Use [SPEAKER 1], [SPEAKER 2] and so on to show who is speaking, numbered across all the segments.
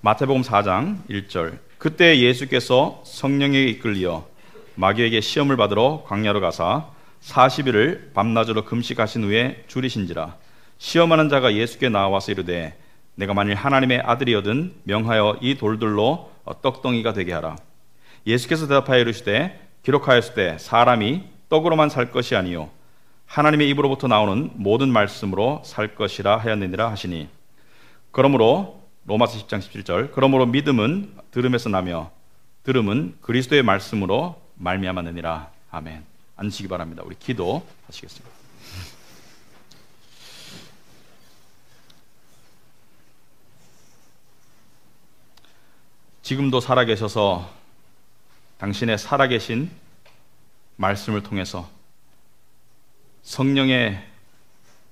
[SPEAKER 1] 마태복음 4장 1절. 그때 예수께서 성령에 이끌리어 마귀에게 시험을 받으러 광야로 가사 40일을 밤낮으로 금식하신 후에 줄이신지라. 시험하는 자가 예수께 나와서 이르되 내가 만일 하나님의 아들이거든 명하여 이 돌들로 떡덩이가 되게 하라. 예수께서 대답하여 이르시되 기록하였으되 사람이 떡으로만 살 것이 아니요 하나님의 입으로부터 나오는 모든 말씀으로 살 것이라 하였느니라 하시니, 그러므로 로마서 10장 17절, 그러므로 믿음은 들음에서 나며 들음은 그리스도의 말씀으로 말미암았느니라. 아멘. 앉으시기 바랍니다. 우리 기도하시겠습니다. 지금도 살아계셔서 당신의 살아계신 말씀을 통해서 성령의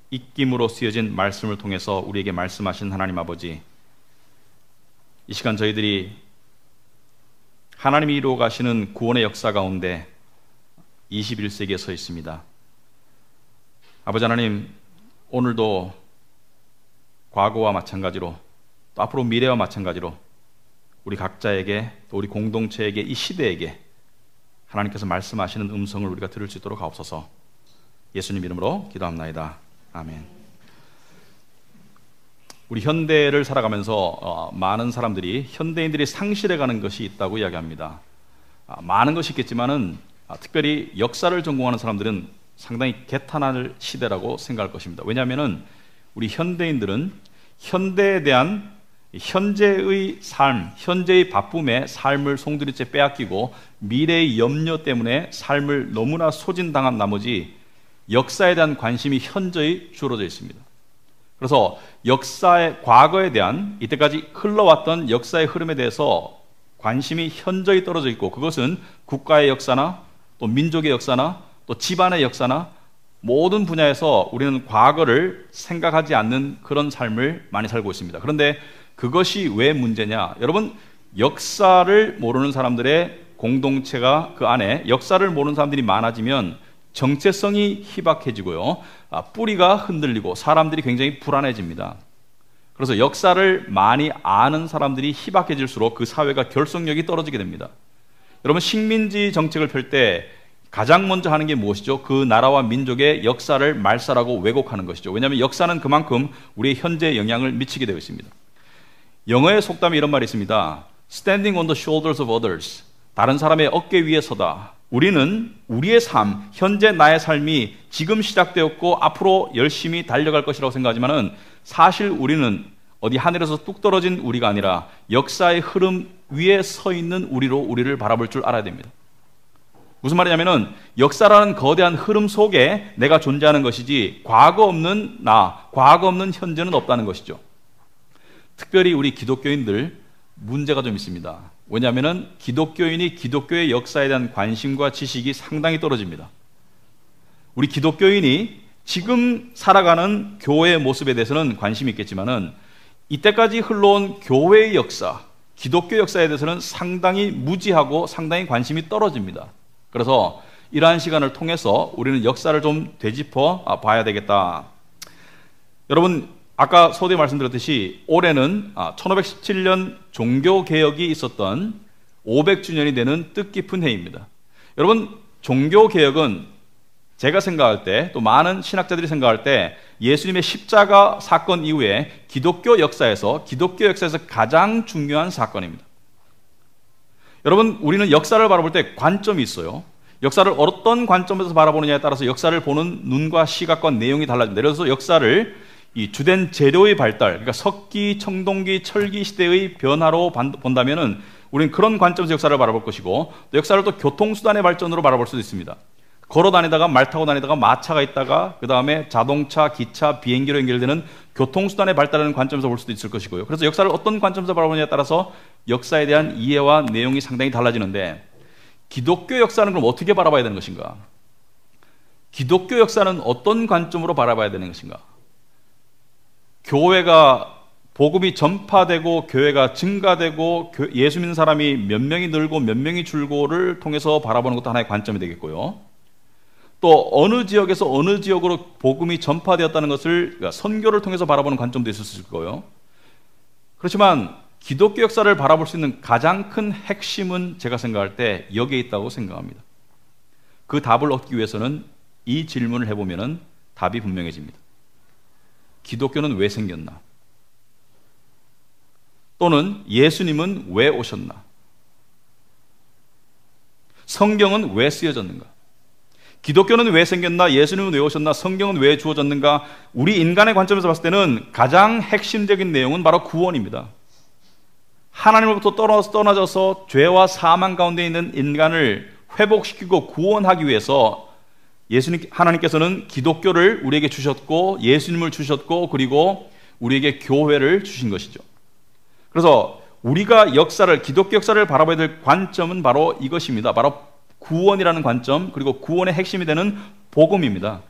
[SPEAKER 1] 입김으로 쓰여진 말씀을 통해서 우리에게 말씀하신 하나님 아버지, 이 시간 저희들이 하나님이 이루어 가시는 구원의 역사 가운데 21세기에 서 있습니다. 아버지 하나님, 오늘도 과거와 마찬가지로 또 앞으로 미래와 마찬가지로 우리 각자에게 또 우리 공동체에게 이 시대에게 하나님께서 말씀하시는 음성을 우리가 들을 수 있도록 하옵소서. 예수님 이름으로 기도합나이다. 아멘. 우리 현대를 살아가면서 많은 사람들이 현대인들이 상실해가는 것이 있다고 이야기합니다. 많은 것이 있겠지만은 특별히 역사를 전공하는 사람들은 상당히 개탄할 시대라고 생각할 것입니다. 왜냐하면은 우리 현대인들은 현대에 대한 현재의 삶, 현재의 바쁨에 삶을 송두리째 빼앗기고 미래의 염려 때문에 삶을 너무나 소진당한 나머지 역사에 대한 관심이 현저히 줄어져 있습니다. 그래서 역사의 과거에 대한 이때까지 흘러왔던 역사의 흐름에 대해서 관심이 현저히 떨어져 있고, 그것은 국가의 역사나 또 민족의 역사나 또 집안의 역사나 모든 분야에서 우리는 과거를 생각하지 않는 그런 삶을 많이 살고 있습니다. 그런데 그것이 왜 문제냐? 여러분, 역사를 모르는 사람들의 공동체가 그 안에 역사를 모르는 사람들이 많아지면 정체성이 희박해지고요, 뿌리가 흔들리고 사람들이 굉장히 불안해집니다. 그래서 역사를 많이 아는 사람들이 희박해질수록 그 사회가 결속력이 떨어지게 됩니다. 여러분, 식민지 정책을 펼 때 가장 먼저 하는 게 무엇이죠? 그 나라와 민족의 역사를 말살하고 왜곡하는 것이죠. 왜냐하면 역사는 그만큼 우리의 현재에 영향을 미치게 되어 있습니다. 영어의 속담에 이런 말이 있습니다. Standing on the shoulders of others. 다른 사람의 어깨 위에 서다. 우리는 우리의 삶, 현재 나의 삶이 지금 시작되었고 앞으로 열심히 달려갈 것이라고 생각하지만은 사실 우리는 어디 하늘에서 뚝 떨어진 우리가 아니라 역사의 흐름 위에 서 있는 우리로 우리를 바라볼 줄 알아야 됩니다. 무슨 말이냐면은 역사라는 거대한 흐름 속에 내가 존재하는 것이지 과거 없는 나, 과거 없는 현재는 없다는 것이죠. 특별히 우리 기독교인들 문제가 좀 있습니다. 왜냐하면 기독교인이 기독교의 역사에 대한 관심과 지식이 상당히 떨어집니다. 우리 기독교인이 지금 살아가는 교회의 모습에 대해서는 관심이 있겠지만은 이때까지 흘러온 교회의 역사, 기독교 역사에 대해서는 상당히 무지하고 상당히 관심이 떨어집니다. 그래서 이러한 시간을 통해서 우리는 역사를 좀 되짚어 봐야 되겠다. 여러분, 아까 서두에 말씀드렸듯이 올해는 1517년 종교개혁이 있었던 500주년이 되는 뜻깊은 해입니다. 여러분, 종교개혁은 제가 생각할 때, 또 많은 신학자들이 생각할 때 예수님의 십자가 사건 이후에 기독교 역사에서 가장 중요한 사건입니다. 여러분, 우리는 역사를 바라볼 때 관점이 있어요. 역사를 어떤 관점에서 바라보느냐에 따라서 역사를 보는 눈과 시각과 내용이 달라집니다. 예를 들어서 역사를 이 주된 재료의 발달, 그러니까 석기, 청동기, 철기 시대의 변화로 본다면은 우리는 그런 관점에서 역사를 바라볼 것이고, 또 역사를 또 교통수단의 발전으로 바라볼 수도 있습니다. 걸어 다니다가 말 타고 다니다가 마차가 있다가 그 다음에 자동차, 기차, 비행기로 연결되는 교통수단의 발달하는 관점에서 볼 수도 있을 것이고요. 그래서 역사를 어떤 관점에서 바라보느냐에 따라서 역사에 대한 이해와 내용이 상당히 달라지는데, 기독교 역사는 그럼 어떻게 바라봐야 되는 것인가? 기독교 역사는 어떤 관점으로 바라봐야 되는 것인가? 교회가 복음이 전파되고 교회가 증가되고 예수 믿는 사람이 몇 명이 늘고 몇 명이 줄고를 통해서 바라보는 것도 하나의 관점이 되겠고요. 또 어느 지역에서 어느 지역으로 복음이 전파되었다는 것을, 그러니까 선교를 통해서 바라보는 관점도 있을 수 있을 거예요. 그렇지만 기독교 역사를 바라볼 수 있는 가장 큰 핵심은 제가 생각할 때 여기에 있다고 생각합니다. 그 답을 얻기 위해서는 이 질문을 해보면 답이 분명해집니다. 기독교는 왜 생겼나? 또는 예수님은 왜 오셨나? 성경은 왜 쓰여졌는가? 기독교는 왜 생겼나? 예수님은 왜 오셨나? 성경은 왜 주어졌는가? 우리 인간의 관점에서 봤을 때는 가장 핵심적인 내용은 바로 구원입니다. 하나님으로부터 떠나져서 죄와 사망 가운데 있는 인간을 회복시키고 구원하기 위해서 하나님께서는 기독교를 우리에게 주셨고 예수님을 주셨고 그리고 우리에게 교회를 주신 것이죠. 그래서 우리가 기독교 역사를 바라봐야 될 관점은 바로 이것입니다. 바로 구원이라는 관점, 그리고 구원의 핵심이 되는 복음입니다.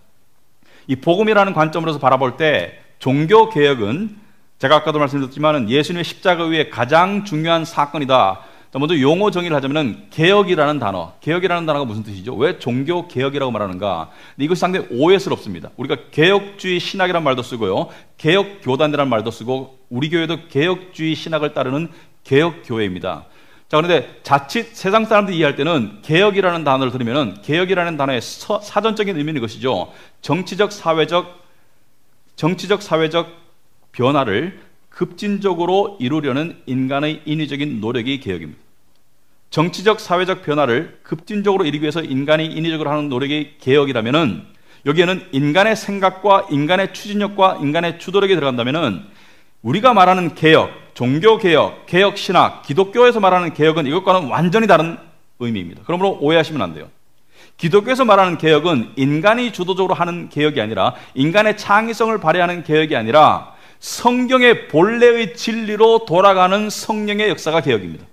[SPEAKER 1] 이 복음이라는 관점으로서 바라볼 때 종교개혁은 제가 아까도 말씀드렸지만 예수님의 십자가 위에 가장 중요한 사건이다. 먼저 용어 정의를 하자면 개혁이라는 단어가 무슨 뜻이죠? 왜 종교개혁이라고 말하는가? 이것이 상당히 오해스럽습니다. 우리가 개혁주의 신학이라는 말도 쓰고요, 개혁교단이라는 말도 쓰고, 우리 교회도 개혁주의 신학을 따르는 개혁교회입니다. 자, 그런데 자칫 세상 사람들이 이해할 때는 개혁이라는 단어를 들으면 개혁이라는 단어의 사전적인 의미는 이것이죠. 정치적 사회적 변화를 급진적으로 이루려는 인간의 인위적인 노력이 개혁입니다. 정치적 사회적 변화를 급진적으로 이루기 위해서 인간이 인위적으로 하는 노력이 개혁이라면은, 여기에는 인간의 생각과 인간의 추진력과 인간의 주도력이 들어간다면은, 우리가 말하는 개혁, 종교개혁, 개혁신학, 기독교에서 말하는 개혁은 이것과는 완전히 다른 의미입니다. 그러므로 오해하시면 안 돼요. 기독교에서 말하는 개혁은 인간이 주도적으로 하는 개혁이 아니라, 인간의 창의성을 발휘하는 개혁이 아니라 성경의 본래의 진리로 돌아가는 성령의 역사가 개혁입니다.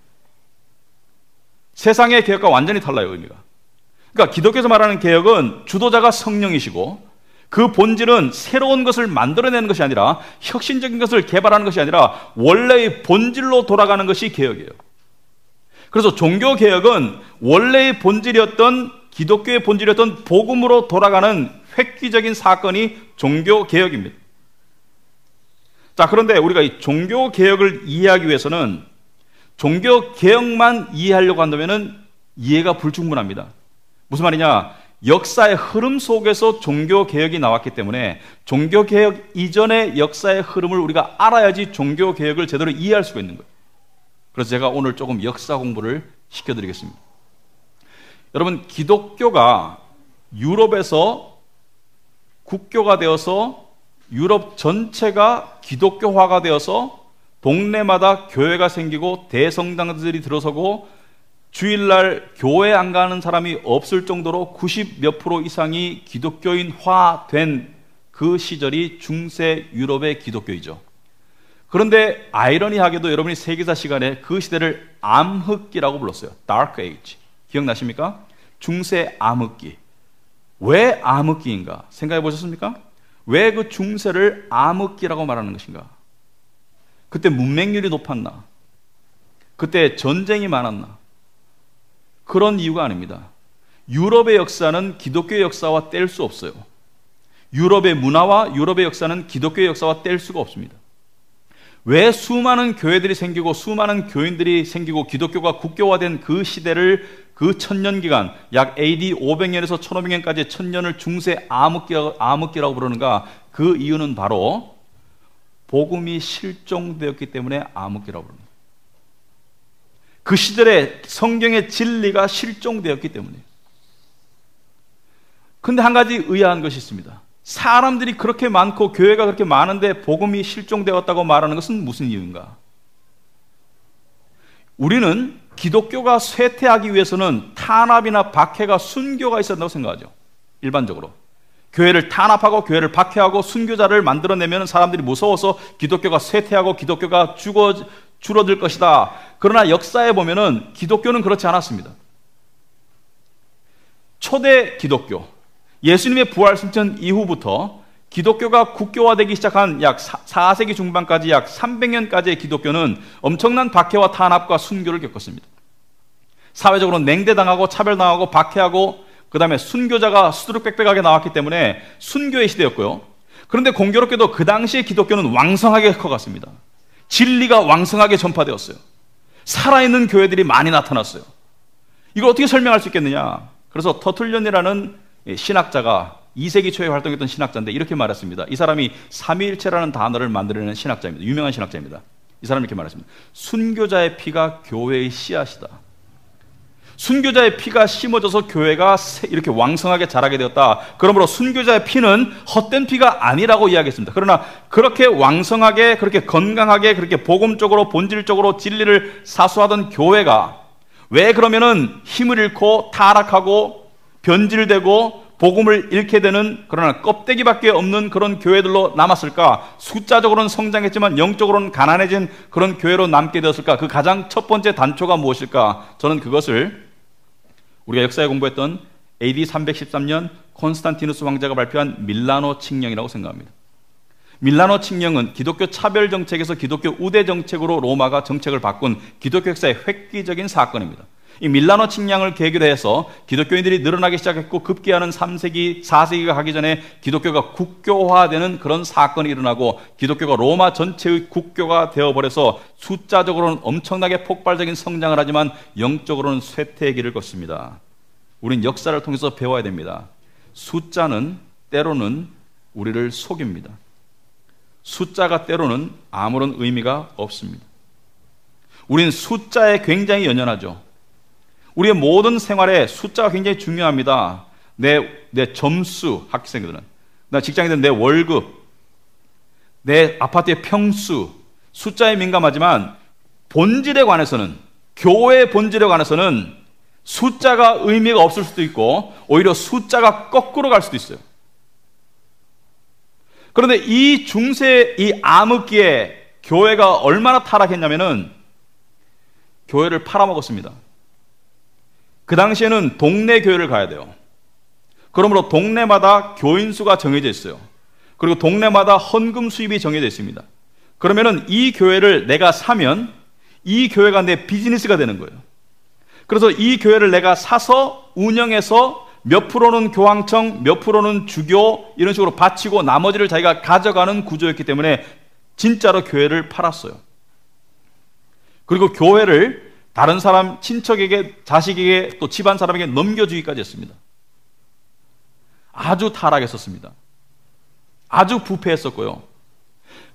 [SPEAKER 1] 세상의 개혁과 완전히 달라요, 의미가. 그러니까 기독교에서 말하는 개혁은 주도자가 성령이시고, 그 본질은 새로운 것을 만들어내는 것이 아니라, 혁신적인 것을 개발하는 것이 아니라 원래의 본질로 돌아가는 것이 개혁이에요. 그래서 종교개혁은 원래의 본질이었던, 기독교의 본질이었던 복음으로 돌아가는 획기적인 사건이 종교개혁입니다. 자, 그런데 우리가 이 종교개혁을 이해하기 위해서는 종교개혁만 이해하려고 한다면 이해가 불충분합니다. 무슨 말이냐? 역사의 흐름 속에서 종교개혁이 나왔기 때문에 종교개혁 이전의 역사의 흐름을 우리가 알아야지 종교개혁을 제대로 이해할 수가 있는 거예요. 그래서 제가 오늘 조금 역사 공부를 시켜드리겠습니다. 여러분, 기독교가 유럽에서 국교가 되어서 유럽 전체가 기독교화가 되어서 동네마다 교회가 생기고 대성당들이 들어서고 주일날 교회 안 가는 사람이 없을 정도로 90몇 % 이상이 기독교인화된 그 시절이 중세 유럽의 기독교이죠. 그런데 아이러니하게도 여러분이 세계사 시간에 그 시대를 암흑기라고 불렀어요. Dark Age. 기억나십니까? 중세 암흑기. 왜 암흑기인가? 생각해 보셨습니까? 왜 그 중세를 암흑기라고 말하는 것인가? 그때 문맹률이 높았나? 그때 전쟁이 많았나? 그런 이유가 아닙니다. 유럽의 역사는 기독교의 역사와 뗄 수 없어요. 유럽의 문화와 유럽의 역사는 기독교의 역사와 뗄 수가 없습니다. 왜 수많은 교회들이 생기고 수많은 교인들이 생기고 기독교가 국교화된 그 시대를, 그 천년 기간, 약 AD 500년에서 1500년까지 천년을 중세 암흑기라고 부르는가? 그 이유는 바로 복음이 실종되었기 때문에 암흑기라고 부릅니다. 그 시절에 성경의 진리가 실종되었기 때문에. 근데 한 가지 의아한 것이 있습니다. 사람들이 그렇게 많고 교회가 그렇게 많은데 복음이 실종되었다고 말하는 것은 무슨 이유인가? 우리는 기독교가 쇠퇴하기 위해서는 탄압이나 박해가, 순교가 있어야 한다고 생각하죠. 일반적으로. 교회를 탄압하고 교회를 박해하고 순교자를 만들어내면 사람들이 무서워서 기독교가 쇠퇴하고 기독교가 줄어들 것이다. 그러나 역사에 보면은 기독교는 그렇지 않았습니다. 초대 기독교, 예수님의 부활 승천 이후부터 기독교가 국교화되기 시작한 약 4세기 중반까지 약 300년까지의 기독교는 엄청난 박해와 탄압과 순교를 겪었습니다. 사회적으로 냉대당하고 차별당하고 박해하고, 그 다음에 순교자가 수두룩빽빽하게 나왔기 때문에 순교의 시대였고요. 그런데 공교롭게도 그 당시의 기독교는 왕성하게 커갔습니다. 진리가 왕성하게 전파되었어요. 살아있는 교회들이 많이 나타났어요. 이걸 어떻게 설명할 수 있겠느냐? 그래서 터툴련이라는 신학자가 2세기 초에 활동했던 신학자인데 이렇게 말했습니다. 이 사람이 삼위일체라는 단어를 만들어낸 신학자입니다. 유명한 신학자입니다. 이 사람이 이렇게 말했습니다. 순교자의 피가 교회의 씨앗이다. 순교자의 피가 심어져서 교회가 이렇게 왕성하게 자라게 되었다. 그러므로 순교자의 피는 헛된 피가 아니라고 이야기했습니다. 그러나 그렇게 왕성하게, 그렇게 건강하게, 그렇게 복음적으로, 본질적으로 진리를 사수하던 교회가 왜 그러면은 힘을 잃고 타락하고 변질되고 복음을 잃게 되는, 그러나 껍데기밖에 없는 그런 교회들로 남았을까? 숫자적으로는 성장했지만 영적으로는 가난해진 그런 교회로 남게 되었을까? 그 가장 첫 번째 단초가 무엇일까? 저는 그것을 우리가 역사에 공부했던 AD 313년 콘스탄티누스 황제가 발표한 밀라노 칙령이라고 생각합니다. 밀라노 칙령은 기독교 차별 정책에서 기독교 우대 정책으로 로마가 정책을 바꾼 기독교 역사의 획기적인 사건입니다. 이 밀라노 칙령을 계기로 해서 기독교인들이 늘어나기 시작했고 급기야는 3세기, 4세기가 가기 전에 기독교가 국교화되는 그런 사건이 일어나고 기독교가 로마 전체의 국교가 되어버려서 숫자적으로는 엄청나게 폭발적인 성장을 하지만 영적으로는 쇠퇴의 길을 걷습니다. 우린 역사를 통해서 배워야 됩니다. 숫자는 때로는 우리를 속입니다. 숫자가 때로는 아무런 의미가 없습니다. 우린 숫자에 굉장히 연연하죠. 우리의 모든 생활에 숫자가 굉장히 중요합니다. 내 점수, 학생들은, 나 직장인들은 내 월급, 내 아파트의 평수, 숫자에 민감하지만 본질에 관해서는, 교회의 본질에 관해서는 숫자가 의미가 없을 수도 있고 오히려 숫자가 거꾸로 갈 수도 있어요. 그런데 이 중세, 이 암흑기에 교회가 얼마나 타락했냐면은 교회를 팔아먹었습니다. 그 당시에는 동네 교회를 가야 돼요. 그러므로 동네마다 교인 수가 정해져 있어요. 그리고 동네마다 헌금 수입이 정해져 있습니다. 그러면은 이 교회를 내가 사면 이 교회가 내 비즈니스가 되는 거예요. 그래서 이 교회를 내가 사서 운영해서 몇 프로는 교황청, 몇 프로는 주교 이런 식으로 바치고 나머지를 자기가 가져가는 구조였기 때문에 진짜로 교회를 팔았어요. 그리고 교회를 다른 사람, 친척에게, 자식에게, 또 집안 사람에게 넘겨주기까지 했습니다. 아주 타락했었습니다. 아주 부패했었고요.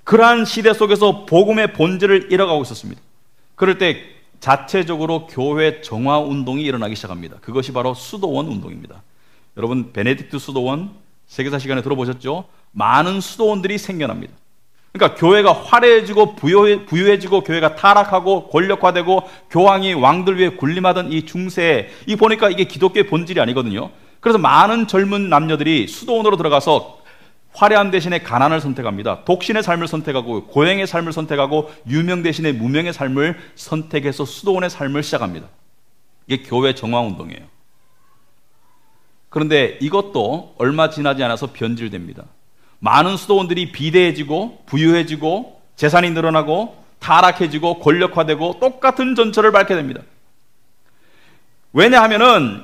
[SPEAKER 1] 그러한 시대 속에서 복음의 본질을 잃어가고 있었습니다. 그럴 때 자체적으로 교회 정화 운동이 일어나기 시작합니다. 그것이 바로 수도원 운동입니다. 여러분, 베네딕트 수도원 세계사 시간에 들어보셨죠? 많은 수도원들이 생겨납니다. 그러니까 교회가 화려해지고 부유해지고 교회가 타락하고 권력화되고 교황이 왕들 위에 군림하던 이 중세에 이 보니까 이게 기독교의 본질이 아니거든요. 그래서 많은 젊은 남녀들이 수도원으로 들어가서 화려한 대신에 가난을 선택합니다. 독신의 삶을 선택하고 고행의 삶을 선택하고 유명 대신에 무명의 삶을 선택해서 수도원의 삶을 시작합니다. 이게 교회 정화운동이에요. 그런데 이것도 얼마 지나지 않아서 변질됩니다. 많은 수도원들이 비대해지고 부유해지고 재산이 늘어나고 타락해지고 권력화되고 똑같은 전철을 밟게 됩니다. 왜냐하면은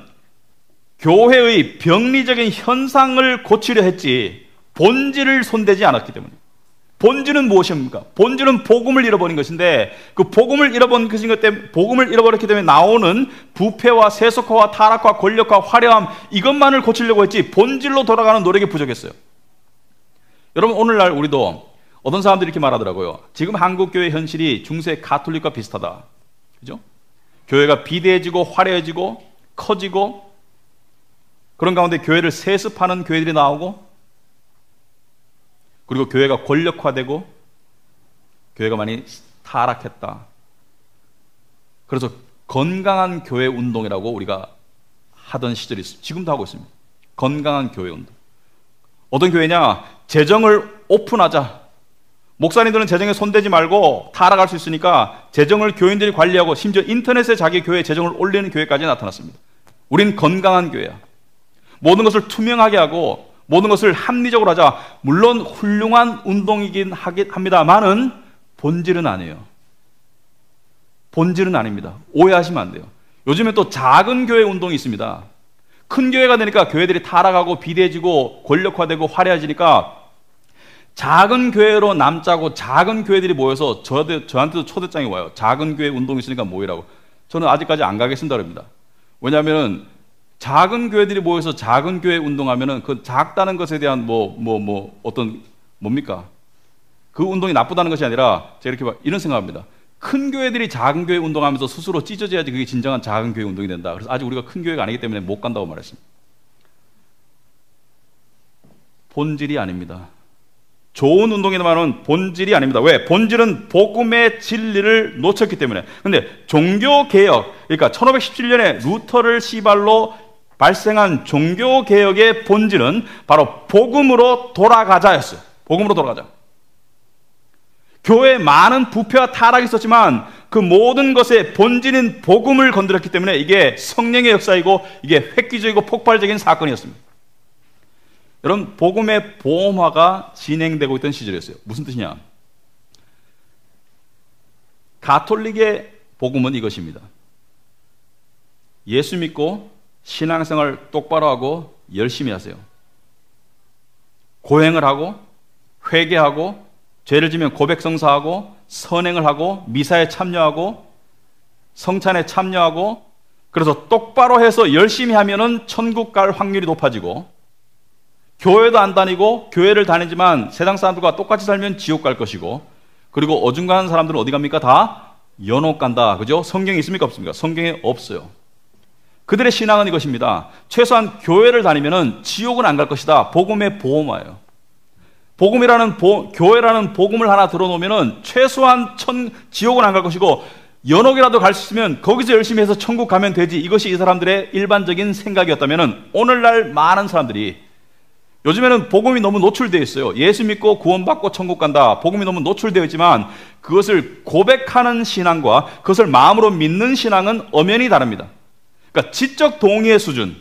[SPEAKER 1] 교회의 병리적인 현상을 고치려 했지 본질을 손대지 않았기 때문에. 본질은 무엇입니까? 본질은 복음을 잃어버린 것인데 그 복음을 잃어버린 것인 것 때문에 복음을 잃어버렸기 때문에 나오는 부패와 세속화와 타락과 권력과 화려함 이것만을 고치려고 했지 본질로 돌아가는 노력이 부족했어요. 여러분 오늘날 우리도 어떤 사람들이 이렇게 말하더라고요. 지금 한국교회 현실이 중세 가톨릭과 비슷하다. 그죠? 교회가 비대해지고 화려해지고 커지고 그런 가운데 교회를 세습하는 교회들이 나오고 그리고 교회가 권력화되고 교회가 많이 타락했다. 그래서 건강한 교회 운동이라고 우리가 하던 시절이 있어요. 지금도 하고 있습니다. 건강한 교회 운동. 어떤 교회냐? 재정을 오픈하자. 목사님들은 재정에 손대지 말고 타락할 수 있으니까 재정을 교인들이 관리하고 심지어 인터넷에 자기 교회 재정을 올리는 교회까지 나타났습니다. 우린 건강한 교회야. 모든 것을 투명하게 하고 모든 것을 합리적으로 하자. 물론 훌륭한 운동이긴 합니다만은 본질은 아니에요. 본질은 아닙니다. 오해하시면 안 돼요. 요즘에 또 작은 교회 운동이 있습니다. 큰 교회가 되니까 교회들이 타락하고 비대해지고 권력화되고 화려해지니까 작은 교회로 남자고 작은 교회들이 모여서 저한테도 초대장이 와요. 작은 교회 운동이 있으니까 모이라고. 저는 아직까지 안 가겠습니다. 그럽니다. 왜냐하면 작은 교회들이 모여서 작은 교회 운동하면은 그 작다는 것에 대한 뭡니까? 그 운동이 나쁘다는 것이 아니라 제가 이렇게 이런 생각합니다. 큰 교회들이 작은 교회 운동하면서 스스로 찢어져야지 그게 진정한 작은 교회 운동이 된다. 그래서 아직 우리가 큰 교회가 아니기 때문에 못 간다고 말했습니다. 본질이 아닙니다. 좋은 운동이지만은 본질이 아닙니다. 왜? 본질은 복음의 진리를 놓쳤기 때문에. 근데 종교개혁, 그러니까 1517년에 루터를 시발로 발생한 종교개혁의 본질은 바로 복음으로 돌아가자였어요. 복음으로 돌아가자. 교회에 많은 부패와 타락이 있었지만 그 모든 것의 본질인 복음을 건드렸기 때문에 이게 성령의 역사이고 이게 획기적이고 폭발적인 사건이었습니다. 여러분, 복음의 보험화가 진행되고 있던 시절이었어요. 무슨 뜻이냐? 가톨릭의 복음은 이것입니다. 예수 믿고 신앙생활 똑바로 하고 열심히 하세요. 고행을 하고 회개하고 죄를 지면 고백성사하고 선행을 하고 미사에 참여하고 성찬에 참여하고 그래서 똑바로 해서 열심히 하면은 천국 갈 확률이 높아지고 교회도 안 다니고 교회를 다니지만 세상 사람들과 똑같이 살면 지옥 갈 것이고 그리고 어중간한 사람들은 어디 갑니까? 다 연옥 간다. 그죠? 성경에 있습니까? 없습니까? 성경에 없어요. 그들의 신앙은 이것입니다. 최소한 교회를 다니면은 지옥은 안 갈 것이다. 복음의 보험화예요. 교회라는 복음을 하나 들어놓으면은 최소한 지옥은 안 갈 것이고 연옥이라도 갈 수 있으면 거기서 열심히 해서 천국 가면 되지. 이것이 이 사람들의 일반적인 생각이었다면은 오늘날 많은 사람들이 요즘에는 복음이 너무 노출되어 있어요. 예수 믿고 구원받고 천국 간다. 복음이 너무 노출되어 있지만 그것을 고백하는 신앙과 그것을 마음으로 믿는 신앙은 엄연히 다릅니다. 그러니까 지적 동의의 수준.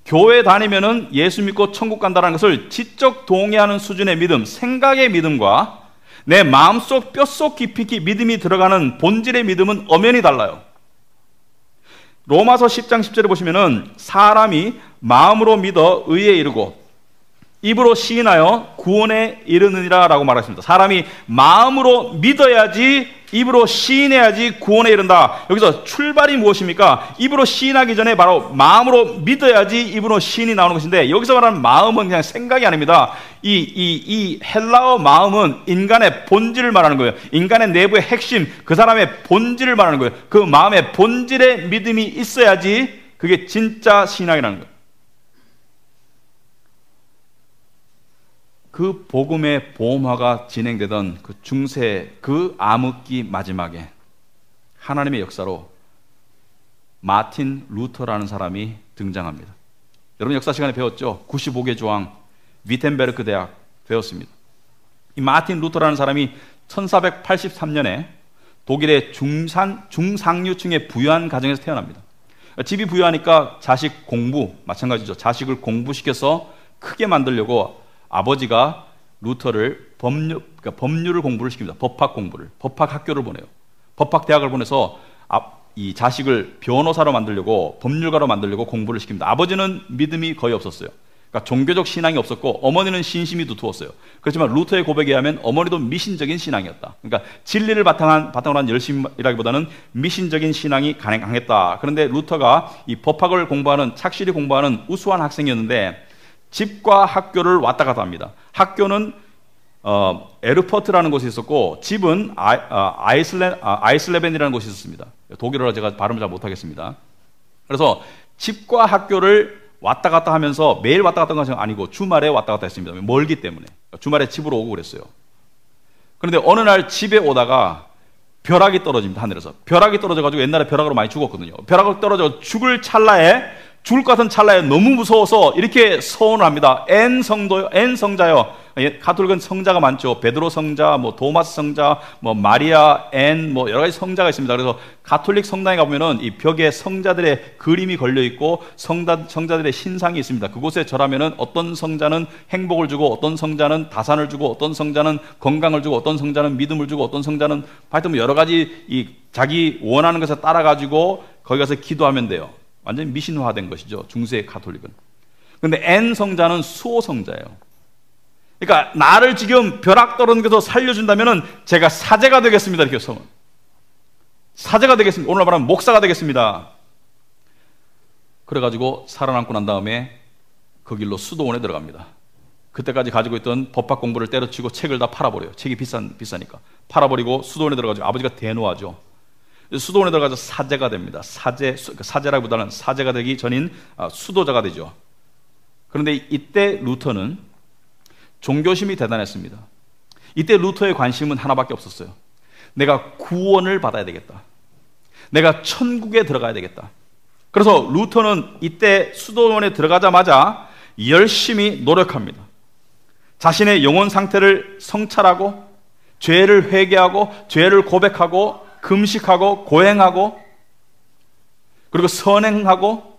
[SPEAKER 1] 교회 다니면은 예수 믿고 천국 간다는 것을 지적 동의하는 수준의 믿음, 생각의 믿음과 내 마음속 뼛속 깊이 믿음이 들어가는 본질의 믿음은 엄연히 달라요. 로마서 10장 10절에 보시면은 사람이 마음으로 믿어 의에 이르고 입으로 시인하여 구원에 이르느니라 라고 말했습니다. 사람이 마음으로 믿어야지 입으로 시인해야지 구원에 이른다. 여기서 출발이 무엇입니까? 입으로 시인하기 전에 바로 마음으로 믿어야지 입으로 시인이 나오는 것인데 여기서 말하는 마음은 그냥 생각이 아닙니다. 이 헬라어 마음은 인간의 본질을 말하는 거예요. 인간의 내부의 핵심, 그 사람의 본질을 말하는 거예요. 그 마음의 본질에 믿음이 있어야지 그게 진짜 신앙이라는 거예요. 그 복음의 보험화가 진행되던 그 중세 그 암흑기 마지막에 하나님의 역사로 마틴 루터라는 사람이 등장합니다. 여러분 역사 시간에 배웠죠? 95개 조항 위텐베르크 대학 배웠습니다. 이 마틴 루터라는 사람이 1483년에 독일의 중상류층의 부유한 가정에서 태어납니다. 집이 부유하니까 자식 공부 마찬가지죠. 자식을 공부시켜서 크게 만들려고 아버지가 루터를 법률을 공부를 시킵니다. 법학 공부를. 법학 학교를 보내요. 법학 대학을 보내서 이 자식을 변호사로 만들려고 법률가로 만들려고 공부를 시킵니다. 아버지는 믿음이 거의 없었어요. 그러니까 종교적 신앙이 없었고 어머니는 신심이 두터웠어요. 그렇지만 루터의 고백에 의하면 어머니도 미신적인 신앙이었다. 그러니까 진리를 바탕으로 한 열심이라기보다는 미신적인 신앙이 강했다. 그런데 루터가 이 법학을 공부하는 착실히 공부하는 우수한 학생이었는데 집과 학교를 왔다 갔다 합니다. 학교는 에르퍼트라는 곳이 있었고 집은 아이슬레벤이라는 곳이 있었습니다. 독일어라 제가 발음을 잘 못하겠습니다. 그래서 집과 학교를 왔다 갔다 하면서 매일 왔다 갔다 한 것은 아니고 주말에 왔다 갔다 했습니다. 멀기 때문에. 주말에 집으로 오고 그랬어요. 그런데 어느 날 집에 오다가 벼락이 떨어집니다. 하늘에서. 벼락이 떨어져가지고 옛날에 벼락으로 많이 죽었거든요. 벼락을 떨어져 죽을 것 같은 찰나에 너무 무서워서 이렇게 서원을 합니다. N 성자요. 가톨릭은 성자가 많죠. 베드로 성자, 도마스 성자, 마리아, N, 여러 가지 성자가 있습니다. 그래서 가톨릭 성당에 가보면은 이 벽에 성자들의 그림이 걸려 있고 성자들의 신상이 있습니다. 그곳에 절하면은 어떤 성자는 행복을 주고, 어떤 성자는 다산을 주고, 어떤 성자는 건강을 주고, 어떤 성자는 믿음을 주고, 어떤 성자는 하여튼 여러 가지 자기 원하는 것에 따라 가지고 거기 가서 기도하면 돼요. 완전히 미신화된 것이죠. 중세 가톨릭은. 그런데 N 성자는 수호 성자예요. 그러니까 나를 지금 벼락 떨어는 데서 살려준다면은 제가 사제가 되겠습니다. 이렇게 소원. 사제가 되겠습니다. 오늘 말하면 목사가 되겠습니다. 그래가지고 살아남고 난 다음에 그 길로 수도원에 들어갑니다. 그때까지 가지고 있던 법학 공부를 때려치고 책을 다 팔아버려요. 책이 비싸니까. 팔아버리고 수도원에 들어가지고 아버지가 대노하죠. 수도원에 들어가서 사제가 됩니다. 사제라기보다는 사제가 되기 전인 수도자가 되죠. 그런데 이때 루터는 종교심이 대단했습니다. 이때 루터의 관심은 하나밖에 없었어요. 내가 구원을 받아야 되겠다. 내가 천국에 들어가야 되겠다. 그래서 루터는 이때 수도원에 들어가자마자 열심히 노력합니다. 자신의 영혼 상태를 성찰하고 죄를 회개하고 죄를 고백하고 금식하고 고행하고 그리고 선행하고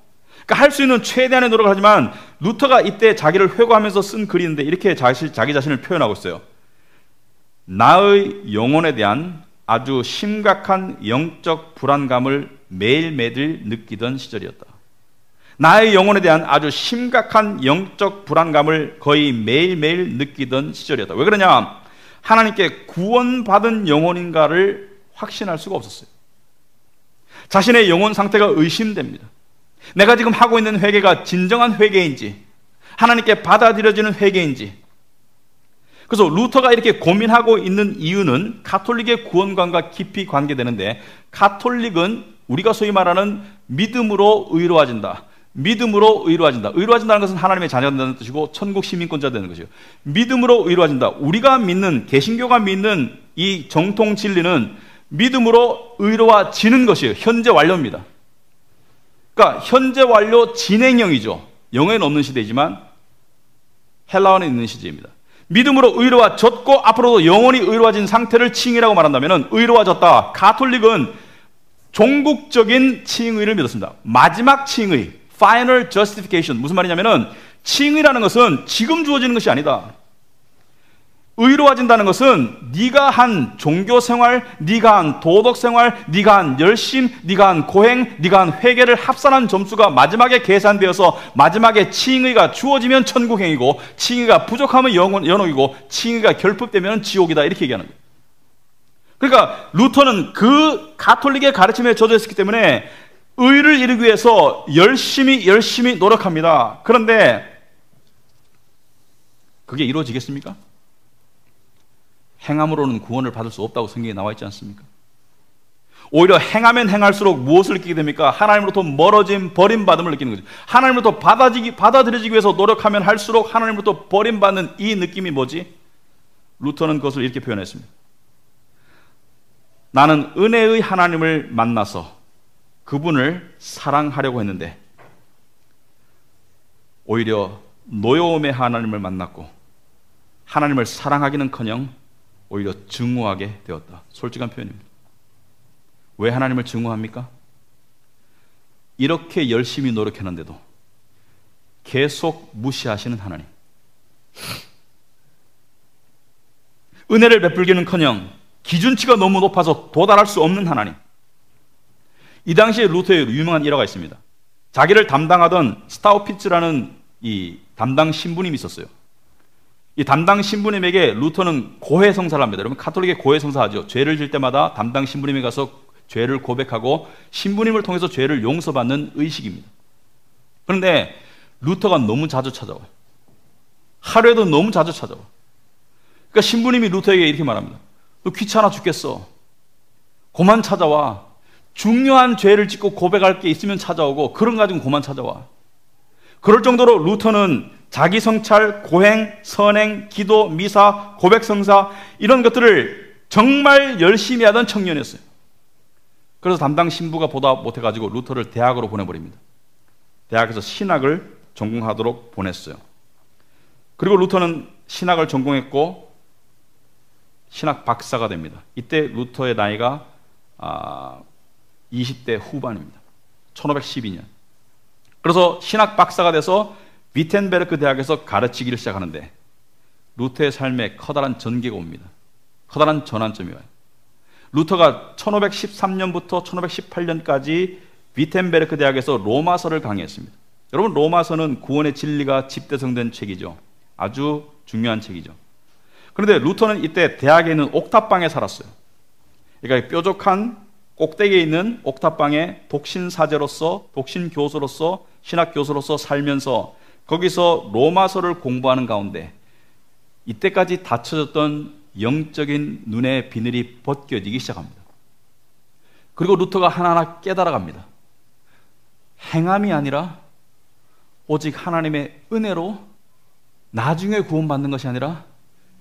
[SPEAKER 1] 그러니까 할 수 있는 최대한의 노력을 하지만 루터가 이때 자기를 회고하면서 쓴 글인데 이렇게 자기 자신을 표현하고 있어요. 나의 영혼에 대한 아주 심각한 영적 불안감을 매일매일 느끼던 시절이었다. 나의 영혼에 대한 아주 심각한 영적 불안감을 거의 매일매일 느끼던 시절이었다. 왜 그러냐? 하나님께 구원받은 영혼인가를 확신할 수가 없었어요. 자신의 영혼 상태가 의심됩니다. 내가 지금 하고 있는 회개가 진정한 회개인지 하나님께 받아들여지는 회개인지. 그래서 루터가 이렇게 고민하고 있는 이유는 가톨릭의 구원관과 깊이 관계되는데 가톨릭은 우리가 소위 말하는 믿음으로 의로워진다. 믿음으로 의로워진다. 의로워진다는 것은 하나님의 자녀가 된다는 뜻이고 천국 시민권자 되는 것이요. 믿음으로 의로워진다. 우리가 믿는 개신교가 믿는 이 정통 진리는 믿음으로 의로워지는 것이에요. 현재 완료입니다. 그러니까 현재 완료 진행형이죠. 영어에는 없는 시대이지만 헬라어는 있는 시대입니다. 믿음으로 의로워졌고 앞으로도 영원히 의로워진 상태를 칭의라고 말한다면 의로워졌다. 가톨릭은 종국적인 칭의를 믿었습니다. 마지막 칭의, final justification. 무슨 말이냐면은 칭의라는 것은 지금 주어지는 것이 아니다. 의로워진다는 것은 네가 한 종교생활, 네가 한 도덕생활, 네가 한 열심, 네가 한 고행, 네가 한 회개를 합산한 점수가 마지막에 계산되어서 마지막에 칭의가 주어지면 천국행이고 칭의가 부족하면 연옥이고 칭의가 결핍되면 지옥이다. 이렇게 얘기하는 거예요. 그러니까 루터는 그 가톨릭의 가르침에 젖어 있었기 때문에 의를 이루기 위해서 열심히 노력합니다. 그런데 그게 이루어지겠습니까? 행함으로는 구원을 받을 수 없다고 성경에 나와 있지 않습니까? 오히려 행하면 행할수록 무엇을 느끼게 됩니까? 하나님으로부터 멀어짐, 버림받음을 느끼는 거죠. 하나님으로부터 받아들여지기 위해서 노력하면 할수록 하나님으로부터 버림받는 이 느낌이 뭐지? 루터는 그것을 이렇게 표현했습니다. 나는 은혜의 하나님을 만나서 그분을 사랑하려고 했는데 오히려 노여움의 하나님을 만났고 하나님을 사랑하기는커녕 오히려 증오하게 되었다. 솔직한 표현입니다. 왜 하나님을 증오합니까? 이렇게 열심히 노력했는데도 계속 무시하시는 하나님. 은혜를 베풀기는커녕 기준치가 너무 높아서 도달할 수 없는 하나님. 이 당시에 루터의 유명한 일화가 있습니다. 자기를 담당하던 스타우피츠라는 이 담당 신부님이 있었어요. 이 담당 신부님에게 루터는 고해성사를 합니다. 여러분 가톨릭의 고해성사하죠. 죄를 질 때마다 담당 신부님에 가서 죄를 고백하고 신부님을 통해서 죄를 용서받는 의식입니다. 그런데 루터가 너무 자주 찾아와요. 하루에도 너무 자주 찾아와. 그러니까 신부님이 루터에게 이렇게 말합니다. 너 귀찮아 죽겠어. 그만 찾아와. 중요한 죄를 짓고 고백할 게 있으면 찾아오고 그런 거 가지고 그만 찾아와. 그럴 정도로 루터는 자기 성찰, 고행, 선행, 기도, 미사, 고백 성사 이런 것들을 정말 열심히 하던 청년이었어요. 그래서 담당 신부가 보다 못해가지고 루터를 대학으로 보내버립니다. 대학에서 신학을 전공하도록 보냈어요. 그리고 루터는 신학을 전공했고 신학 박사가 됩니다. 이때 루터의 나이가 20대 후반입니다. 1512년. 그래서 신학 박사가 돼서 위텐베르크 대학에서 가르치기를 시작하는데 루터의 삶에 커다란 전개가 옵니다. 커다란 전환점이 와요. 루터가 1513년부터 1518년까지 위텐베르크 대학에서 로마서를 강의했습니다. 여러분 로마서는 구원의 진리가 집대성된 책이죠. 아주 중요한 책이죠. 그런데 루터는 이때 대학에 있는 옥탑방에 살았어요. 그러니까 뾰족한 꼭대기에 있는 옥탑방에 독신사제로서, 독신교수로서, 신학교수로서 살면서 거기서 로마서를 공부하는 가운데 이때까지 닫혀졌던 영적인 눈의 비늘이 벗겨지기 시작합니다. 그리고 루터가 하나하나 깨달아갑니다. 행함이 아니라 오직 하나님의 은혜로 나중에 구원받는 것이 아니라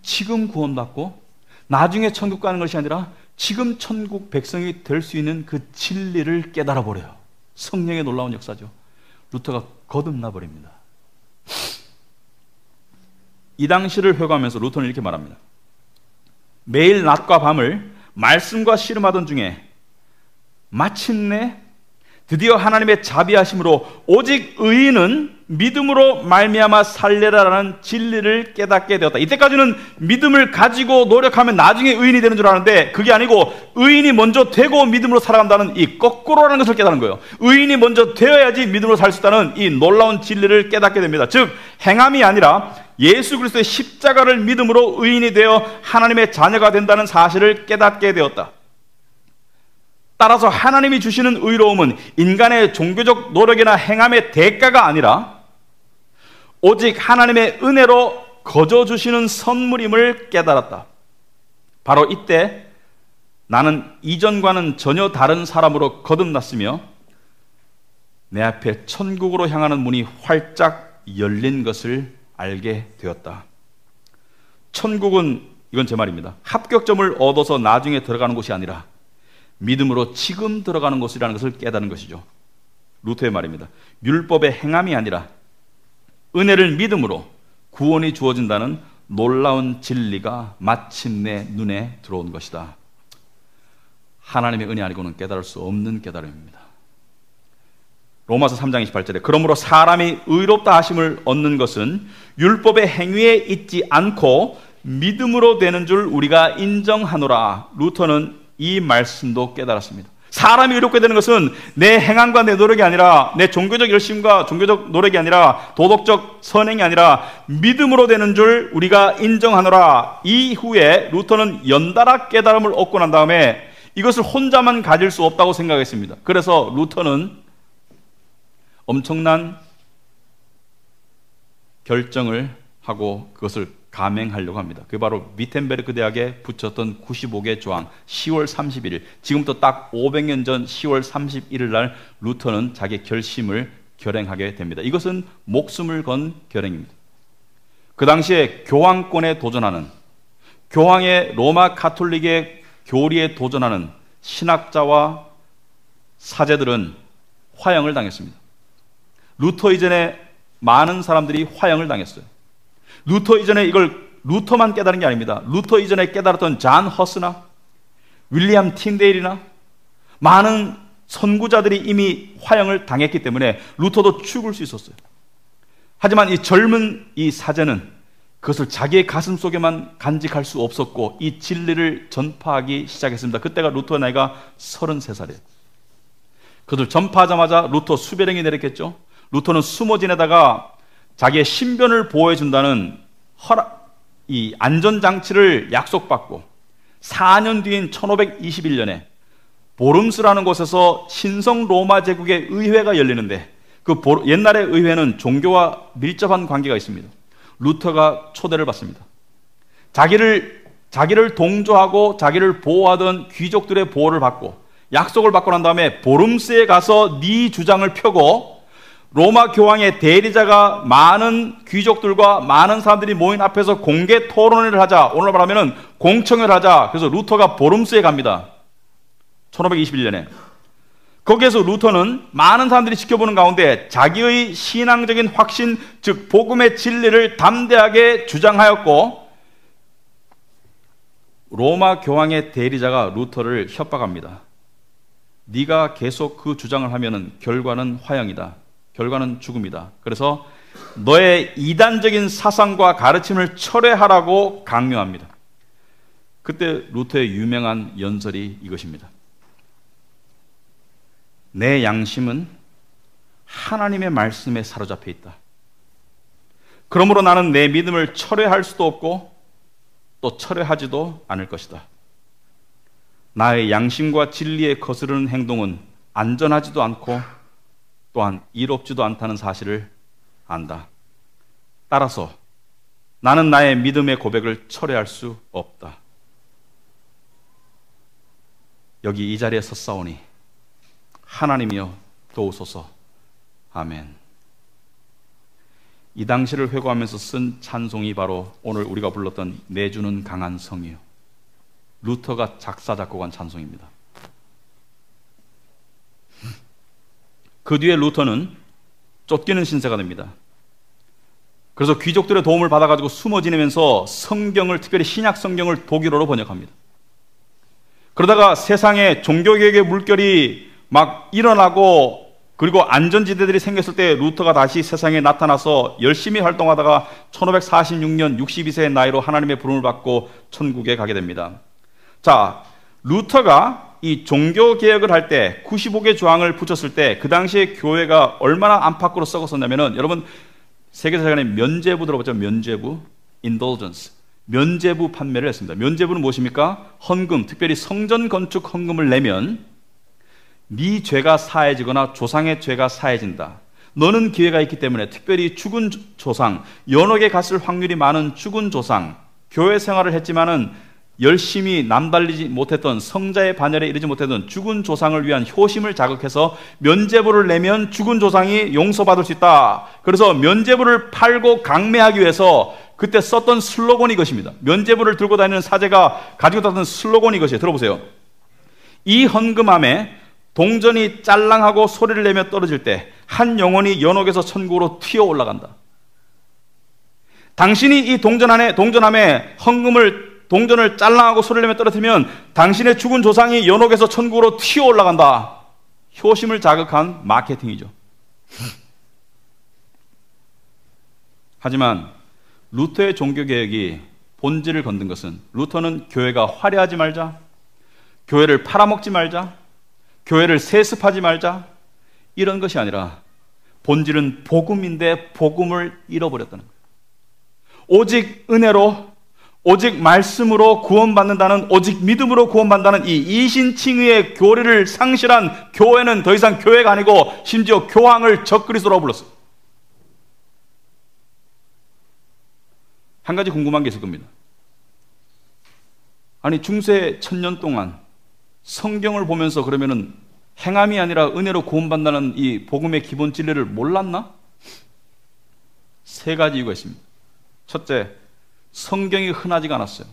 [SPEAKER 1] 지금 구원받고 나중에 천국 가는 것이 아니라 지금 천국 백성이 될 수 있는 그 진리를 깨달아 버려요. 성령의 놀라운 역사죠. 루터가 거듭나 버립니다. 이 당시를 회고하면서 루터는 이렇게 말합니다. 매일 낮과 밤을 말씀과 씨름하던 중에 마침내 드디어 하나님의 자비하심으로 오직 의인은 믿음으로 말미암아 살리라라는 진리를 깨닫게 되었다. 이때까지는 믿음을 가지고 노력하면 나중에 의인이 되는 줄 아는데 그게 아니고 의인이 먼저 되고 믿음으로 살아간다는 이 거꾸로라는 것을 깨닫는 거예요. 의인이 먼저 되어야지 믿음으로 살 수 있다는 이 놀라운 진리를 깨닫게 됩니다. 즉 행함이 아니라 예수 그리스도의 십자가를 믿음으로 의인이 되어 하나님의 자녀가 된다는 사실을 깨닫게 되었다. 따라서 하나님이 주시는 의로움은 인간의 종교적 노력이나 행함의 대가가 아니라 오직 하나님의 은혜로 거저 주시는 선물임을 깨달았다. 바로 이때 나는 이전과는 전혀 다른 사람으로 거듭났으며 내 앞에 천국으로 향하는 문이 활짝 열린 것을 알게 되었다. 천국은, 이건 제 말입니다, 합격점을 얻어서 나중에 들어가는 곳이 아니라 믿음으로 지금 들어가는 곳이라는 것을 깨닫는 것이죠. 루터의 말입니다. 율법의 행함이 아니라 은혜를 믿음으로 구원이 주어진다는 놀라운 진리가 마침내 눈에 들어온 것이다. 하나님의 은혜 아니고는 깨달을 수 없는 깨달음입니다. 로마서 3장 28절에 그러므로 사람이 의롭다 하심을 얻는 것은 율법의 행위에 있지 않고 믿음으로 되는 줄 우리가 인정하노라. 루터는 이 말씀도 깨달았습니다. 사람이 의롭게 되는 것은 내 행함과 내 노력이 아니라, 내 종교적 열심과 종교적 노력이 아니라, 도덕적 선행이 아니라 믿음으로 되는 줄 우리가 인정하노라. 이후에 루터는 연달아 깨달음을 얻고 난 다음에 이것을 혼자만 가질 수 없다고 생각했습니다. 그래서 루터는 엄청난 결정을 하고 그것을 감행하려고 합니다. 그게 바로 위텐베르크 대학에 붙였던 95개 조항, 10월 31일, 지금부터 딱 500년 전 10월 31일 날 루터는 자기의 결심을 결행하게 됩니다. 이것은 목숨을 건 결행입니다. 그 당시에 교황권에 도전하는, 교황의 로마 가톨릭의 교리에 도전하는 신학자와 사제들은 화형을 당했습니다. 루터 이전에 많은 사람들이 화형을 당했어요. 루터 이전에 이걸 루터만 깨달은 게 아닙니다. 루터 이전에 깨달았던 잔 허스나 윌리엄 틴데일이나 많은 선구자들이 이미 화형을 당했기 때문에 루터도 죽을 수 있었어요. 하지만 이 젊은 이 사제는 그것을 자기의 가슴 속에만 간직할 수 없었고 이 진리를 전파하기 시작했습니다. 그때가 루터의 나이가 33살이에요. 그것을 전파하자마자 루터 수배령이 내렸겠죠. 루터는 숨어 지내다가 자기의 신변을 보호해준다는 이 안전장치를 약속받고 4년 뒤인 1521년에 보름스라는 곳에서 신성 로마 제국의 의회가 열리는데 그 옛날의 의회는 종교와 밀접한 관계가 있습니다. 루터가 초대를 받습니다. 자기를 동조하고 자기를 보호하던 귀족들의 보호를 받고 약속을 받고 난 다음에 보름스에 가서 네 주장을 펴고 로마 교황의 대리자가 많은 귀족들과 많은 사람들이 모인 앞에서 공개 토론회를 하자. 오늘 말하면 공청회를 하자. 그래서 루터가 보름스에 갑니다. 1521년에. 거기에서 루터는 많은 사람들이 지켜보는 가운데 자기의 신앙적인 확신, 즉 복음의 진리를 담대하게 주장하였고 로마 교황의 대리자가 루터를 협박합니다. 네가 계속 그 주장을 하면 결과는 화형이다. 결과는 죽음이다. 그래서 너의 이단적인 사상과 가르침을 철회하라고 강요합니다. 그때 루터의 유명한 연설이 이것입니다. 내 양심은 하나님의 말씀에 사로잡혀 있다. 그러므로 나는 내 믿음을 철회할 수도 없고 또 철회하지도 않을 것이다. 나의 양심과 진리에 거스르는 행동은 안전하지도 않고 또한 이롭지도 않다는 사실을 안다. 따라서 나는 나의 믿음의 고백을 철회할 수 없다. 여기 이 자리에 섰사오니 하나님이여 도우소서. 아멘. 이 당시를 회고하면서 쓴 찬송이 바로 오늘 우리가 불렀던 내주는 강한 성이요, 루터가 작사 작곡한 찬송입니다. 그 뒤에 루터는 쫓기는 신세가 됩니다. 그래서 귀족들의 도움을 받아가지고 숨어 지내면서 성경을, 특별히 신약 성경을 독일어로 번역합니다. 그러다가 세상에 종교개혁의 물결이 막 일어나고 그리고 안전지대들이 생겼을 때 루터가 다시 세상에 나타나서 열심히 활동하다가 1546년 62세의 나이로 하나님의 부름을 받고 천국에 가게 됩니다. 자, 루터가 이 종교개혁을 할 때 95개 조항을 붙였을 때 그 당시에 교회가 얼마나 안팎으로 썩었었냐면은, 여러분 세계사관의 면죄부 들어봤죠? 면죄부, indulgence, 면죄부 판매를 했습니다. 면죄부는 무엇입니까? 헌금, 특별히 성전 건축 헌금을 내면 네 죄가 사해지거나 조상의 죄가 사해진다. 너는 기회가 있기 때문에, 특별히 죽은 조상, 연옥에 갔을 확률이 많은 죽은 조상, 교회 생활을 했지만은 열심히 남달리지 못했던, 성자의 반열에 이르지 못했던 죽은 조상을 위한 효심을 자극해서 면죄부를 내면 죽은 조상이 용서받을 수 있다. 그래서 면죄부를 팔고 강매하기 위해서 그때 썼던 슬로건이 이것입니다. 면죄부를 들고 다니는 사제가 가지고 다니는 슬로건이 이것이에요. 들어보세요. 이 헌금함에 동전이 짤랑하고 소리를 내며 떨어질 때 한 영혼이 연옥에서 천국으로 튀어 올라간다. 당신이 이 동전함에 동전을 짤랑하고 소리를 내며 떨어뜨리면 당신의 죽은 조상이 연옥에서 천국으로 튀어 올라간다. 효심을 자극한 마케팅이죠. 하지만 루터의 종교개혁이 본질을 건든 것은, 루터는 교회가 화려하지 말자, 교회를 팔아먹지 말자, 교회를 세습하지 말자, 이런 것이 아니라 본질은 복음인데 복음을 잃어버렸다는 거예요. 오직 은혜로, 오직 말씀으로 구원받는다는, 오직 믿음으로 구원받는다는 이 이신칭의의 교리를 상실한 교회는 더 이상 교회가 아니고 심지어 교황을 적그리스도라고 불렀어요. 한 가지 궁금한 게 있을 겁니다. 아니, 중세 1000년 동안 성경을 보면서 그러면은 행함이 아니라 은혜로 구원받는다는 이 복음의 기본 진리를 몰랐나? 세 가지 이유가 있습니다. 첫째, 성경이 흔하지가 않았어요.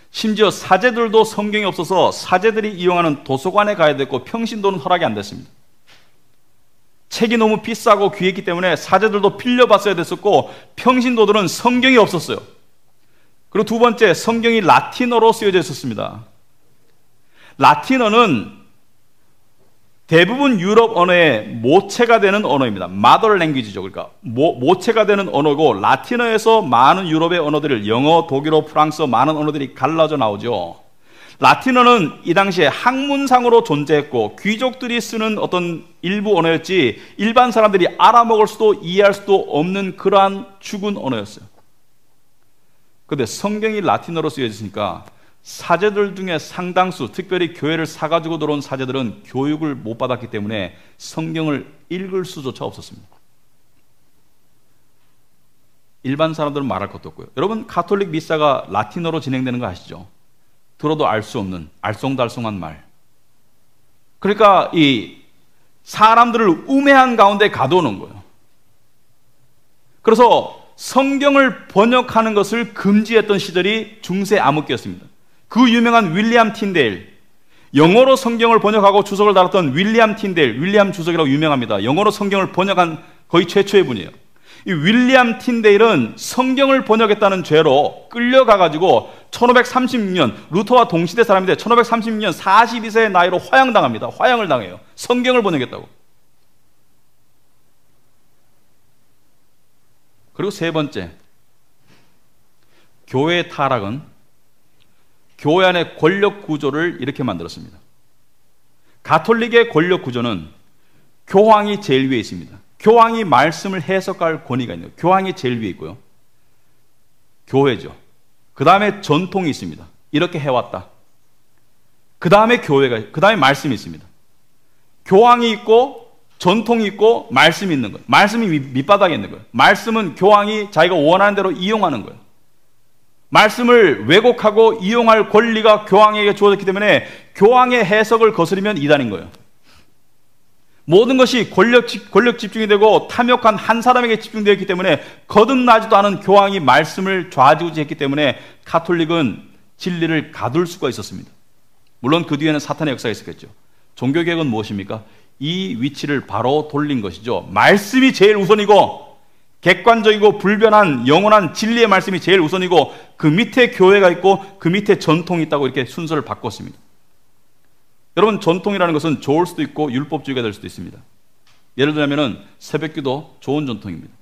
[SPEAKER 1] 심지어 사제들도 성경이 없어서 사제들이 이용하는 도서관에 가야 됐고 평신도는 허락이 안 됐습니다. 책이 너무 비싸고 귀했기 때문에 사제들도 빌려봤어야 됐었고 평신도들은 성경이 없었어요. 그리고 두 번째, 성경이 라틴어로 쓰여져 있었습니다. 라틴어는 대부분 유럽 언어의 모체가 되는 언어입니다. mother language죠. 그러니까 모체가 되는 언어고, 라틴어에서 많은 유럽의 언어들을, 영어, 독일어, 프랑스어, 많은 언어들이 갈라져 나오죠. 라틴어는 이 당시에 학문상으로 존재했고 귀족들이 쓰는 어떤 일부 언어였지 일반 사람들이 알아먹을 수도 이해할 수도 없는 그러한 죽은 언어였어요. 그런데 성경이 라틴어로 쓰여졌으니까 사제들 중에 상당수, 특별히 교회를 사가지고 들어온 사제들은 교육을 못 받았기 때문에 성경을 읽을 수조차 없었습니다. 일반 사람들은 말할 것도 없고요. 여러분, 가톨릭 미사가 라틴어로 진행되는 거 아시죠? 들어도 알 수 없는 알쏭달쏭한 말. 그러니까 이 사람들을 우매한 가운데 가둬놓은 거예요. 그래서 성경을 번역하는 것을 금지했던 시절이 중세 암흑기였습니다. 그 유명한 윌리엄 틴데일, 영어로 성경을 번역하고 주석을 달았던 윌리엄 틴데일, 윌리엄 주석이라고 유명합니다. 영어로 성경을 번역한 거의 최초의 분이에요. 이 윌리엄 틴데일은 성경을 번역했다는 죄로 끌려가가지고 1536년, 루터와 동시대 사람인데 1536년 42세의 나이로 화형당합니다. 화형을 당해요. 성경을 번역했다고. 그리고 세 번째, 교회의 타락은 교회 안의 권력 구조를 이렇게 만들었습니다. 가톨릭의 권력 구조는 교황이 제일 위에 있습니다. 교황이 말씀을 해석할 권위가 있는 거예요. 교황이 제일 위에 있고요. 교회죠. 그 다음에 전통이 있습니다. 이렇게 해왔다. 그 다음에 교회가, 그 다음에 말씀이 있습니다. 교황이 있고 전통이 있고 말씀이 있는 거예요. 말씀이 밑바닥에 있는 거예요. 말씀은 교황이 자기가 원하는 대로 이용하는 거예요. 말씀을 왜곡하고 이용할 권리가 교황에게 주어졌기 때문에 교황의 해석을 거스르면 이단인 거예요. 모든 것이 권력 집중이 되고 탐욕한 한 사람에게 집중되어 있기 때문에 거듭나지도 않은 교황이 말씀을 좌지우지했기 때문에 가톨릭은 진리를 가둘 수가 있었습니다. 물론 그 뒤에는 사탄의 역사가 있었겠죠. 종교개혁은 무엇입니까? 이 위치를 바로 돌린 것이죠. 말씀이 제일 우선이고 객관적이고 불변한 영원한 진리의 말씀이 제일 우선이고 그 밑에 교회가 있고 그 밑에 전통이 있다고 이렇게 순서를 바꿨습니다. 여러분, 전통이라는 것은 좋을 수도 있고 율법주의가 될 수도 있습니다. 예를 들자면 새벽기도 좋은 전통입니다.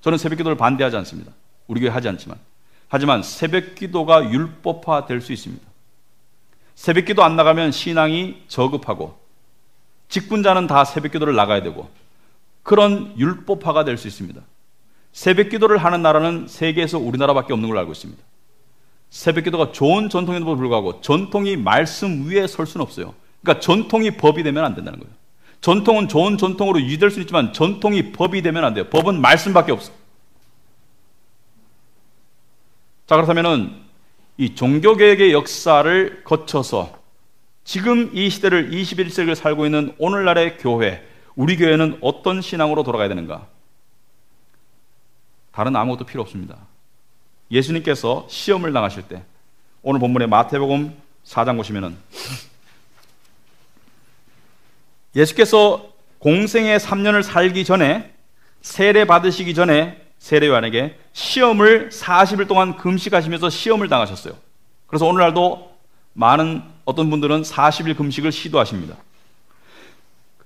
[SPEAKER 1] 저는 새벽기도를 반대하지 않습니다. 우리 교회 하지 않지만. 하지만 새벽기도가 율법화 될 수 있습니다. 새벽기도 안 나가면 신앙이 저급하고 직분자는 다 새벽기도를 나가야 되고 그런 율법화가 될 수 있습니다. 새벽기도를 하는 나라는 세계에서 우리나라밖에 없는 걸로 알고 있습니다. 새벽기도가 좋은 전통에도 불구하고 전통이 말씀 위에 설 수는 없어요. 그러니까 전통이 법이 되면 안 된다는 거예요. 전통은 좋은 전통으로 유지될 수는 있지만 전통이 법이 되면 안 돼요. 법은 말씀밖에 없어. 자, 그렇다면은 이 종교개혁의 역사를 거쳐서 지금 이 시대를 21세기를 살고 있는 오늘날의 교회, 우리 교회는 어떤 신앙으로 돌아가야 되는가? 다른 아무것도 필요 없습니다. 예수님께서 시험을 당하실 때 오늘 본문의 마태복음 4장 보시면은 예수께서 공생의 3년을 살기 전에 세례 받으시기 전에 세례요한에게 시험을 40일 동안 금식하시면서 시험을 당하셨어요. 그래서 오늘날도 많은 어떤 분들은 40일 금식을 시도하십니다.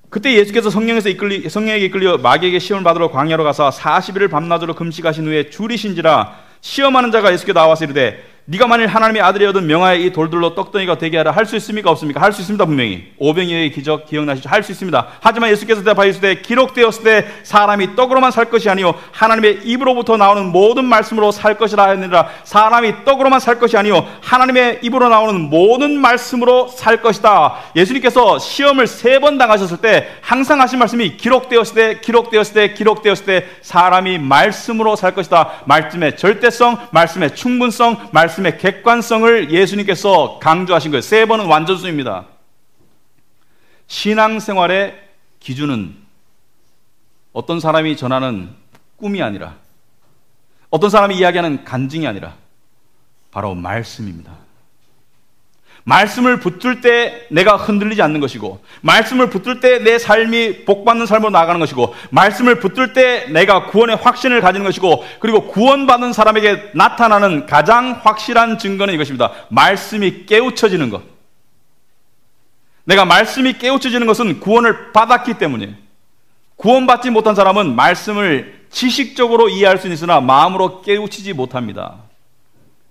[SPEAKER 1] 그때 예수께서 성령에게 이끌려 마귀에게 시험을 받으러 광야로 가서 40일을 밤낮으로 금식하신 후에 줄이신지라 시험하는 자가 예수께 나와서 이르되 네가 만일 하나님의 아들이거든 명하여 이 돌들로 떡덩이가 되게 하라. 할 수 있습니까? 없습니까? 할 수 있습니다. 분명히. 오병이어의 기적 기억나시죠? 할 수 있습니다. 하지만 예수께서 대답하여 이르시되 기록되었을 때 사람이 떡으로만 살 것이 아니요 하나님의 입으로부터 나오는 모든 말씀으로 살 것이라 하였느니라. 사람이 떡으로만 살 것이 아니요 하나님의 입으로 나오는 모든 말씀으로 살 것이다. 예수님께서 시험을 3번 당하셨을 때 항상 하신 말씀이 기록되었을 때 사람이 말씀으로 살 것이다. 말씀의 절대성, 말씀의 충분성, 말씀의 객관성을 예수님께서 강조하신 거예요. 3번은 완전수입니다. 신앙생활의 기준은 어떤 사람이 전하는 꿈이 아니라 어떤 사람이 이야기하는 간증이 아니라 바로 말씀입니다. 말씀을 붙들 때 내가 흔들리지 않는 것이고 말씀을 붙들 때 내 삶이 복받는 삶으로 나아가는 것이고 말씀을 붙들 때 내가 구원의 확신을 가지는 것이고 그리고 구원받은 사람에게 나타나는 가장 확실한 증거는 이것입니다. 말씀이 깨우쳐지는 것. 내가 말씀이 깨우쳐지는 것은 구원을 받았기 때문이에요. 구원받지 못한 사람은 말씀을 지식적으로 이해할 수는 있으나 마음으로 깨우치지 못합니다.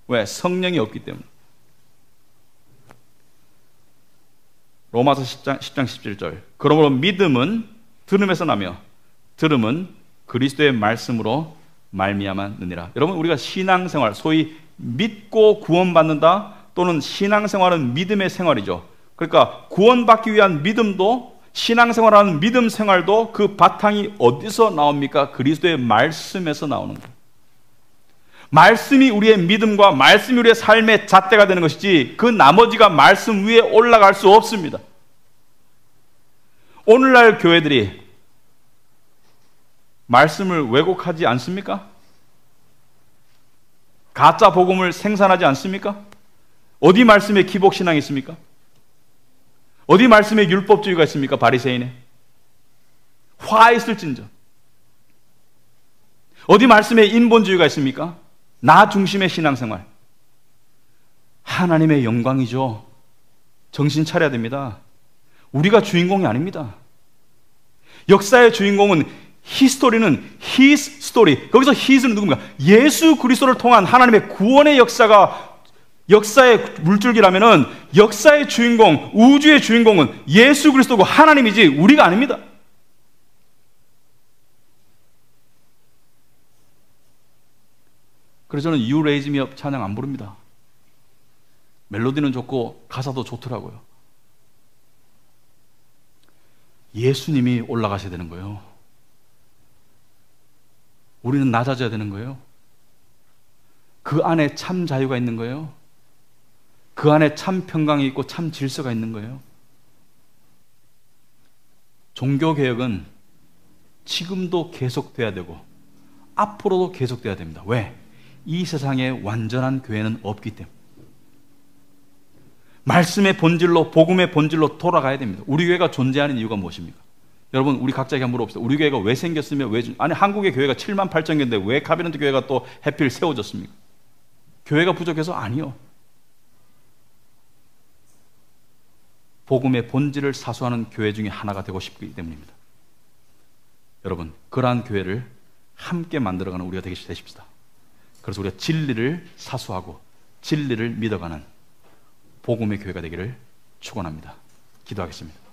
[SPEAKER 1] 왜? 성령이 없기 때문에. 로마서 10장 17절. 그러므로 믿음은 들음에서 나며 들음은 그리스도의 말씀으로 말미암았느니라. 여러분, 우리가 신앙생활, 소위 믿고 구원받는다 또는 신앙생활은 믿음의 생활이죠. 그러니까 구원받기 위한 믿음도 신앙생활하는 믿음 생활도 그 바탕이 어디서 나옵니까? 그리스도의 말씀에서 나오는 거예요. 말씀이 우리의 믿음과 말씀이 우리의 삶의 잣대가 되는 것이지 그 나머지가 말씀 위에 올라갈 수 없습니다. 오늘날 교회들이 말씀을 왜곡하지 않습니까? 가짜 복음을 생산하지 않습니까? 어디 말씀에 기복신앙이 있습니까? 어디 말씀에 율법주의가 있습니까? 바리새인에 화 있을진저. 어디 말씀에 인본주의가 있습니까? 나 중심의 신앙생활. 하나님의 영광이죠. 정신 차려야 됩니다. 우리가 주인공이 아닙니다. 역사의 주인공은 히스토리는 His story. 거기서 His는 누굽니까? 예수 그리스도를 통한 하나님의 구원의 역사의 물줄기라면은 역사의 주인공, 우주의 주인공은 예수 그리스도고 하나님이지 우리가 아닙니다. 그래서 저는 You Raise Me Up 찬양 안 부릅니다. 멜로디는 좋고 가사도 좋더라고요. 예수님이 올라가셔야 되는 거예요. 우리는 낮아져야 되는 거예요. 그 안에 참 자유가 있는 거예요. 그 안에 참 평강이 있고 참 질서가 있는 거예요. 종교개혁은 지금도 계속돼야 되고 앞으로도 계속돼야 됩니다. 왜? 이 세상에 완전한 교회는 없기 때문에. 말씀의 본질로, 복음의 본질로 돌아가야 됩니다. 우리 교회가 존재하는 이유가 무엇입니까? 여러분, 우리 각자에게 한번 물어봅시다. 우리 교회가 왜 생겼으며 아니 한국의 교회가 7만 8천 개인데 왜 카비넌트 교회가 또 해필 세워졌습니까? 교회가 부족해서? 아니요. 복음의 본질을 사수하는 교회 중에 하나가 되고 싶기 때문입니다. 여러분, 그러한 교회를 함께 만들어가는 우리가 되십시다. 그래서 우리가 진리를 사수하고 진리를 믿어가는 복음의 교회가 되기를 축원합니다. 기도하겠습니다.